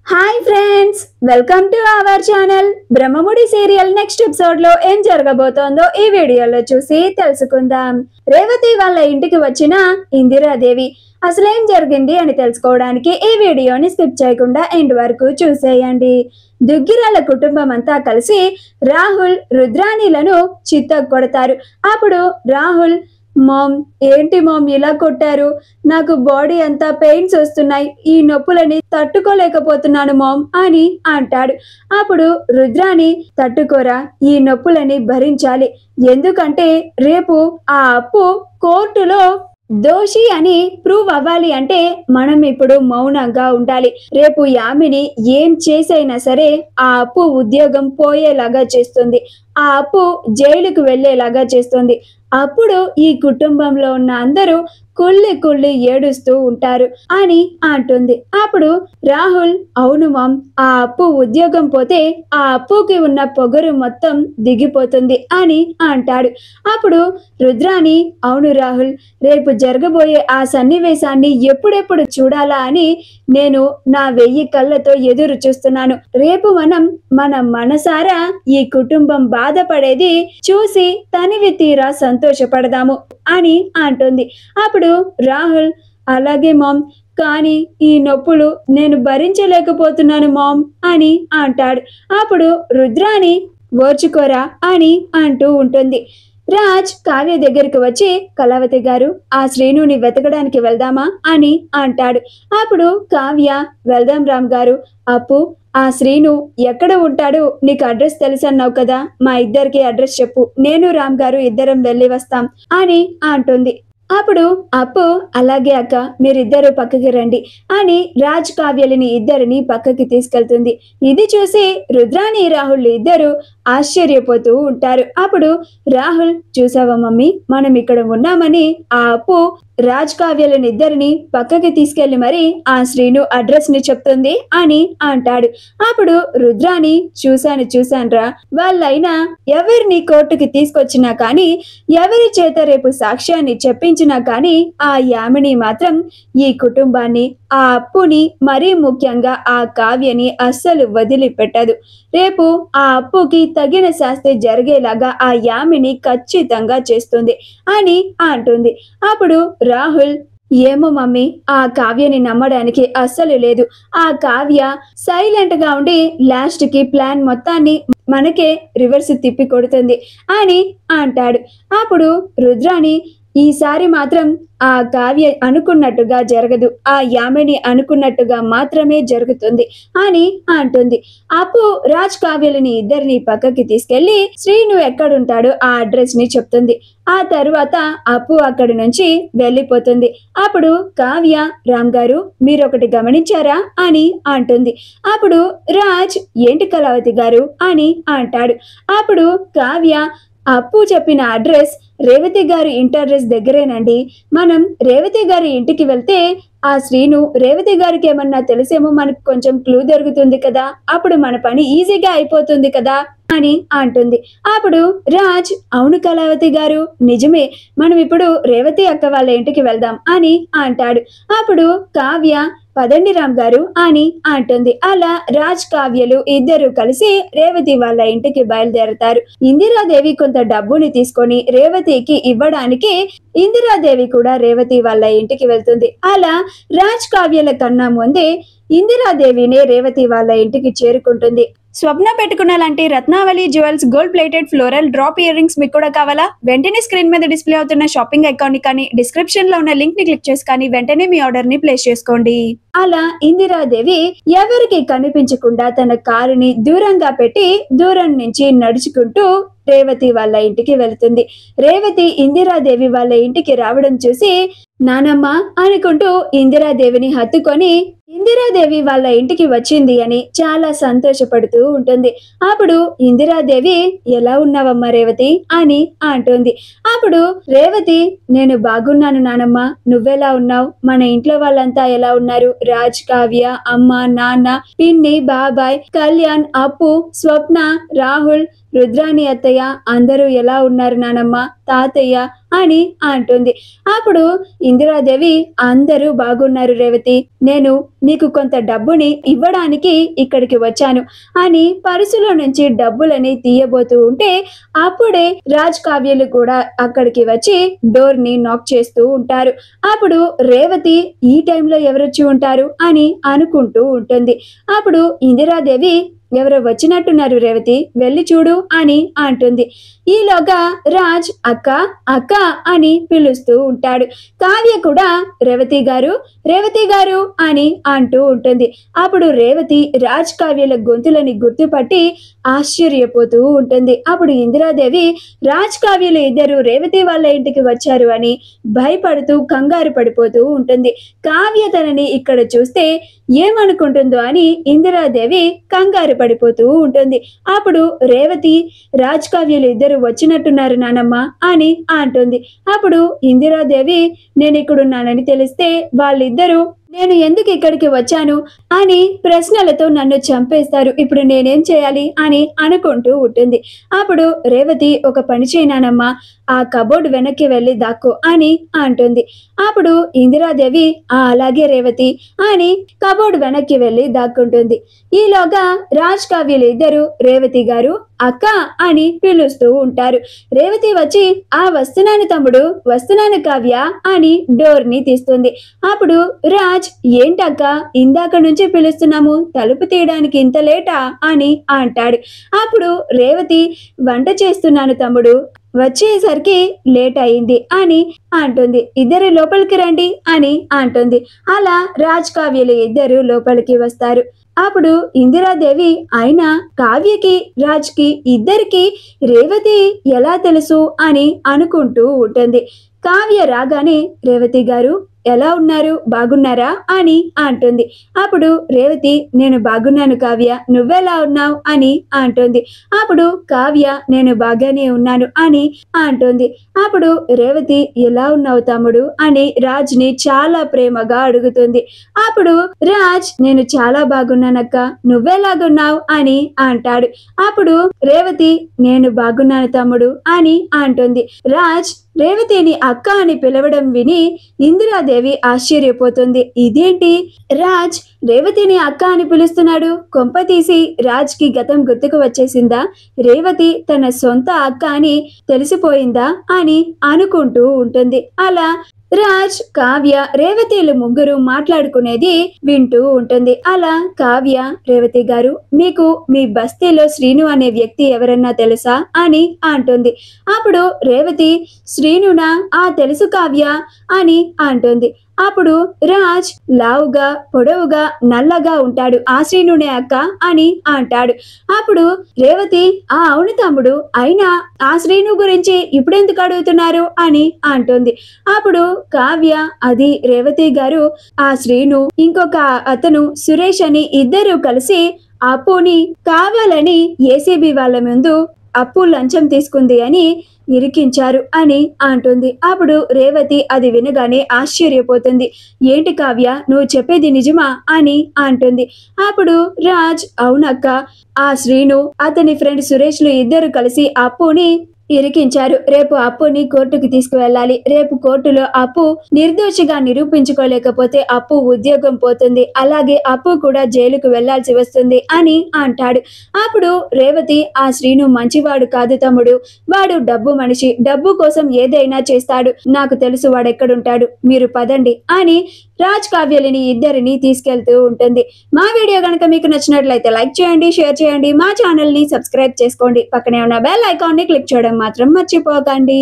Hi friends, welcome to our channel. Brahmamudi serial next episode లో ఏం జరగబోతోందో ఈ వీడియోలో చూసి తెలుసుకుందాం. రేవతి వాళ్ళ ఇంటికి వచ్చిన ఇందిరాదేవి అసలేం జరిగింది అని తెలుసుకోవడానికి ఈ వీడియోని స్కిప్ చేయకుండా ఎండ్ వరకు చూసేయండి. దుగ్గిరాల కుటుంబం అంతా కలిసి రాహుల్ రుద్రాణిలను చిత్తకు కొడతారు. అప్పుడు రాహుల్, మామ్, ఏంటి మామ్ ఇలా కొట్టారు? నాకు బాడీ అంతా పెయిన్స్ వస్తున్నాయి, ఈ నొప్పులని తట్టుకోలేకపోతున్నాను మామ్ అని అంటాడు. అప్పుడు రుద్రాణి, తట్టుకోరా, ఈ నొప్పులని భరించాలి, ఎందుకంటే రేపు ఆ అప్పు కోర్టులో దోషి అని ప్రూవ్ అవ్వాలి అంటే మనం ఇప్పుడు మౌనంగా ఉండాలి. రేపు యామిని ఏం చేసైనా సరే ఆ అప్పు ఉద్యోగం పోయేలాగా చేస్తుంది, ఆ అప్పు జైలుకు వెళ్లేలాగా చేస్తుంది. అప్పుడు ఈ కుటుంబంలో ఉన్న అందరూ కుళ్ళి కుళ్ళి ఏడుస్తూ ఉంటారు అని అంటుంది. అప్పుడు రాహుల్, అవును మామ్, ఆ అప్పు ఉద్యోగం పోతే ఆ అప్పుకి ఉన్న పొగరు మొత్తం దిగిపోతుంది అని అంటాడు. అప్పుడు రుద్రాణి, అవును రాహుల్, రేపు జరగబోయే ఆ సన్నివేశాన్ని ఎప్పుడెప్పుడు చూడాలా అని నేను నా 1000 కళ్ళతో ఎదురు చూస్తున్నాను. రేపు మనం మన మనసారా ఈ కుటుంబం బాధపడేది చూసి తనివి తీరా సంతోషపడదాము అని అంటుంది. అప్పుడు రాహుల్, అలాగే మామ్, కానీ ఈ నొప్పులు నేను భరించలేకపోతున్నాను మామ్ అని అంటాడు. అప్పుడు రుద్రాణి, ఓర్చుకోరా అని అంటూ ఉంటుంది. రాజ్ కావ్య దగ్గరికి వచ్చి, కళావతి గారు, ఆ శ్రీనుని వెతకడానికి వెళ్దామా అని అంటాడు. అప్పుడు కావ్య, వెళ్దాం రామ్ గారు. అప్పు, ఆ శ్రీను ఎక్కడ ఉంటాడు? నీకు అడ్రస్ తెలుసన్నావు కదా, మా ఇద్దరికి అడ్రస్ చెప్పు, నేను రామ్ గారు ఇద్దరం వెళ్ళి వస్తాం అని అంటుంది. అప్పుడు అప్పు, అలాగే అక్క, మీరిద్దరు పక్కకి రండి అని రాజ్ కావ్యలని ఇద్దరిని పక్కకి తీసుకెళ్తుంది. ఇది చూసి రుద్రాణి రాహుల్ ఇద్దరు ఆశ్చర్యపోతూ ఉంటారు. అప్పుడు రాహుల్, చూసావా మమ్మీ, మనం ఇక్కడ ఉన్నామని ఆ అప్పు రాజ్ కావ్యలని ఇద్దరిని పక్కకి తీసుకెళ్లి మరి ఆ శ్రీను అడ్రస్ ని చెప్తుంది అని అంటాడు. అప్పుడు రుద్రాణి, చూశానురా, వాళ్ళైనా ఎవరిని కోర్టుకి తీసుకొచ్చినా కానీ, ఎవరి చేత రేపు సాక్ష్యాన్ని చెప్పించినా కానీ ఆ యామిని మాత్రం ఈ కుటుంబాన్ని, ఆ అప్పుని, మరీ ముఖ్యంగా ఆ కావ్యని అస్సలు వదిలిపెట్టదు. రేపు ఆ అప్పుకి తగిన శాస్తి జరిగేలాగా ఆ యామిని ఖచ్చితంగా చేస్తుంది అని అంటుంది. అప్పుడు రాహుల్, ఏమో మమ్మీ, ఆ కావ్యని నమ్మడానికి అస్సలు లేదు. ఆ కావ్య సైలెంట్ గా ఉండి లాస్ట్ కి ప్లాన్ మొత్తాన్ని మనకే రివర్స్ తిప్పి కొడుతుంది అని అంటాడు. అప్పుడు రుద్రాణి, ఈసారి మాత్రం ఆ కావ్య అనుకున్నట్టుగా జరగదు, ఆ యామిని అనుకున్నట్టుగా మాత్రమే జరుగుతుంది అని అంటుంది. అప్పు రాజ్ కావ్యలని ఇద్దరిని పక్కకి తీసుకెళ్లి శ్రీను ఎక్కడుంటాడో ఆ అడ్రస్ ని చెప్తుంది. ఆ తరువాత అప్పు అక్కడి నుంచి వెళ్ళిపోతుంది. అప్పుడు కావ్య, రామ్ గారు, మీరొకటి గమనించారా అని అంటుంది. అప్పుడు రాజ్, ఏంటి కళావతి గారు అని అంటాడు. అప్పుడు కావ్య, అప్పు చెప్పిన అడ్రస్ రేవతి గారి ఇంటి అడ్రస్ దగ్గరేనండి. మనం రేవతి గారి ఇంటికి వెళ్తే ఆ శ్రీను రేవతి గారికి ఏమన్నా తెలిసేమో మనకు కొంచెం క్లూ దొరుకుతుంది కదా, అప్పుడు మన పని ఈజీగా అయిపోతుంది కదా అని అంటుంది. అప్పుడు రాజ్, అవును కళావతి గారు, నిజమే, మనం ఇప్పుడు రేవతి అక్క వాళ్ళ ఇంటికి వెళ్దాం అని అంటాడు. అప్పుడు కావ్య, పదండి రామ్ గారు అని అంటుంది. అలా రాజ్ కావ్యలు ఇద్దరు కలిసి రేవతి వాళ్ళ ఇంటికి బయలుదేరతారు. ఇందిరాదేవి కొంత డబ్బుని తీసుకొని రేవతికి ఇవ్వడానికి ఇందిరాదేవి కూడా రేవతి వాళ్ళ ఇంటికి వెళ్తుంది. అలా రాజ్ కావ్యల కన్నా ముందే ఇందిరాదేవినే రేవతి వాళ్ళ ఇంటికి చేరుకుంటుంది. స్వప్న పెట్టుకున్న లాంటి Ratnavali jewels gold plated floral drop earrings మీకు కూడా కావాలా? వెంటనే స్క్రీన్ మీద డిస్ప్లే అవుతున్న షాపింగ్ అకౌంట్ ని కానీ, డిస్క్రిప్షన్ లో ఉన్న లింక్ ని క్లిక్ చేసి కానీ వెంటనే మీ ఆర్డర్ ని ప్లేస్ చేసుకోండి. అలా ఇందిరాదేవి ఎవరికి కనిపించకుండా తన కారుని దూరంగా పెట్టి దూరం నుంచి నడుచుకుంటూ రేవతి వాళ్ళ ఇంటికి వెళ్తుంది. రేవతి ఇందిరాదేవి వాళ్ళ ఇంటికి రావడం చూసి నానమ్మ అనుకుంటూ ఇందిరాదేవిని హత్తుకొని ఇందిరాదేవి వాళ్ళ ఇంటికి వచ్చింది అని చాలా సంతోషపడుతూ ఉంటుంది. అప్పుడు ఇందిరాదేవి, ఎలా ఉన్నావమ్మా రేవతి అని అంటుంది. అప్పుడు రేవతి, నేను బాగున్నాను నానమ్మ, నువ్వెలా ఉన్నావు? మన ఇంట్లో వాళ్ళంతా ఎలా ఉన్నారు? రాజ్, కావ్య, అమ్మ, నాన్న, పిన్ని, బాబాయ్, కళ్యాణ్, అప్పు, స్వప్న, రాహుల్, రుద్రాణి అత్తయ్య అందరూ ఎలా ఉన్నారు నానమ్మ, తాతయ్య అని అంటుంది. అప్పుడు ఇందిరాదేవి అందరూ బాగున్నారు రేవతి, నేను నీకు కొంత డబ్బుని ఇవ్వడానికి ఇక్కడికి వచ్చాను అని పర్సులో నుంచి డబ్బులని తీయబోతూ ఉంటే అప్పుడే రాజ్ కావ్యలు కూడా అక్కడికి వచ్చి డోర్ ని నాక్ చేస్తూ ఉంటారు. అప్పుడు రేవతి ఈ టైంలో ఎవరొచ్చి ఉంటారు అని అనుకుంటూ ఉంటుంది. అప్పుడు ఇందిరాదేవి ఎవరో వచ్చినట్టున్నారు రేవతి, వెళ్ళి చూడు అని అంటుంది. ఈలోగా రాజ్ అక్క అక్క అని పిలుస్తూ ఉంటాడు. కావ్య కూడా రేవతి గారు అని అంటూ ఉంటుంది. అప్పుడు రేవతి రాజ్ కావ్యల గొంతులని గుర్తుపట్టి ఆశ్చర్యపోతూ ఉంటుంది. అప్పుడు ఇందిరాదేవి రాజ్ కావ్యలు ఇద్దరు రేవతి వాళ్ళ ఇంటికి వచ్చారు అని భయపడుతూ కంగారు పడిపోతూ ఉంటుంది. కావ్య తనని ఇక్కడ చూస్తే ఏమనుకుంటుందో అని ఇందిరాదేవి కంగారు పడిపోతూ ఉంటుంది. అప్పుడు రేవతి రాజ్ కావ్యలు ఇద్దరు వచ్చినట్టున్నారు నానమ్మ అని అంటుంది. అప్పుడు ఇందిరాదేవి నేను ఇక్కడున్నానని తెలిస్తే వాళ్ళిద్దరూ నేను ఎందుకు ఇక్కడికి వచ్చాను అని ప్రశ్నలతో నన్ను చంపేస్తారు, ఇప్పుడు నేనేం చేయాలి అని అనుకుంటూ ఉంటుంది. అప్పుడు రేవతి ఒక పని చేయనానమ్మా, ఆ కబోర్డ్ వెనక్కి వెళ్ళి దాక్కో అని అంటుంది. అప్పుడు ఇందిరాదేవి అలాగే రేవతి అని కబోర్డ్ వెనక్కి వెళ్ళి దాక్కుంటుంది. ఈలోగా రాజ్ కావ్యలు ఇద్దరు రేవతి గారు అక్క అని పిలుస్తూ ఉంటారు. రేవతి వచ్చి వస్తున్నాను తమ్ముడు, వస్తున్నాను కావ్య అని డోర్ ని తీస్తుంది. అప్పుడు రాజ్ ఏంటక్క ఇందాక నుంచి పిలుస్తున్నాము, తలుపు తీయడానికి ఇంత లేటా అని అంటాడు. అప్పుడు రేవతి వంట చేస్తున్నాను తమ్ముడు, వచ్చేసరికి లేట్ అయింది అని అంటుంది. ఇద్దరు లోపలికి రండి అని అంటుంది. అలా రాజ్ కావ్యలు ఇద్దరు లోపలికి వస్తారు. అప్పుడు ఇందిరాదేవి అయినా కావ్యకి రాజ్కి ఇద్దరికి రేవతి ఎలా తెలుసు అని అనుకుంటూ ఉంటుంది. కావ్య రాగానే రేవతి గారు ఎలా ఉన్నారు, బాగున్నారా అని అంటుంది. అప్పుడు రేవతి నేను బాగున్నాను కావ్య, నువ్వెలా ఉన్నావు అని అంటుంది. అప్పుడు కావ్య నేను బాగానే ఉన్నాను అని అంటుంది. అప్పుడు రేవతి ఎలా ఉన్నావు తమ్ముడు అని రాజ్ని చాలా ప్రేమగా అడుగుతుంది. అప్పుడు రాజ్ నేను చాలా బాగున్నానక్క, నువ్వెలాగున్నావు అని అంటాడు. అప్పుడు రేవతి నేను బాగున్నాను తమ్ముడు అని అంటుంది. రాజ్ రేవతిని అక్క అని పిలవడం విని ఇందిరాదేవి ఆశ్చర్యపోతుంది. ఇదేంటి రాజ్ రేవతిని అక్క అని పిలుస్తున్నాడు, కొంప తీసి రాజ్ కి గతం గుర్తుకు వచ్చేసిందా, రేవతి తన సొంత అక్క అని తెలిసిపోయిందా అని అనుకుంటూ ఉంటుంది. అలా రాజ్ కావ్య రేవతిలు ముగ్గురు మాట్లాడుకునేది వింటూ ఉంటుంది. అలా కావ్య రేవతి గారు మీకు మీ బస్తీలో శ్రీను అనే వ్యక్తి ఎవరన్నా తెలుసా అని అంటుంది. అప్పుడు రేవతి శ్రీనునా, తెలుసు కావ్య అని అంటుంది. అప్పుడు రాజ్ లావుగా పొడవుగా నల్లగా ఉంటాడు, ఆ శ్రీనునే అక్క అని అంటాడు. అప్పుడు రేవతి అవును తమ్ముడు, అయినా ఆ శ్రీను గురించి ఇప్పుడెందుకు అడుగుతున్నారు అని అంటుంది. అప్పుడు కావ్య అది రేవతి గారు ఆ శ్రీను ఇంకొక అతను సురేష్ అని ఇద్దరు కలిసి అప్పుని కావాలని ఏసీబీ వాళ్ళ ముందు అప్పు లంచం తీసుకుంది అని ఇరికించారు అని అంటుంది. అప్పుడు రేవతి అది వినగానే ఆశ్చర్యపోతుంది. ఏంటి కావ్య నువ్వు చెప్పేది నిజమా అని అంటుంది. అప్పుడు రాజ్ అవునక్క, ఆ శ్రీను అతని ఫ్రెండ్ సురేష్లు ఇద్దరు కలిసి అప్పుని ఇరికించారు. రేపు అప్పుని కోర్టుకు తీసుకువెళ్ళాలి. రేపు కోర్టులో అప్పు నిర్దోషిగా నిరూపించుకోలేకపోతే అప్పు ఉద్యోగం పోతుంది, అలాగే అప్పు కూడా జైలుకు వెళ్లాల్సి వస్తుంది అని అంటాడు. అప్పుడు రేవతి ఆ శ్రీను మంచివాడు కాదు తమ్ముడు, వాడు డబ్బు మనిషి, డబ్బు కోసం ఏదైనా చేస్తాడు, నాకు తెలుసు వాడెక్కడుంటాడు, మీరు పదండి అని రాజ్ కావ్యలని ఇద్దరిని తీసుకెళ్తూ ఉంటుంది. మా వీడియో కనుక మీకు నచ్చినట్లయితే లైక్ చేయండి, షేర్ చేయండి, మా ఛానల్ ని సబ్స్క్రైబ్ చేసుకోండి, పక్కనే ఉన్న బెల్ ఐకాన్ ని క్లిక్ చేయడం మాత్రం మర్చిపోకండి.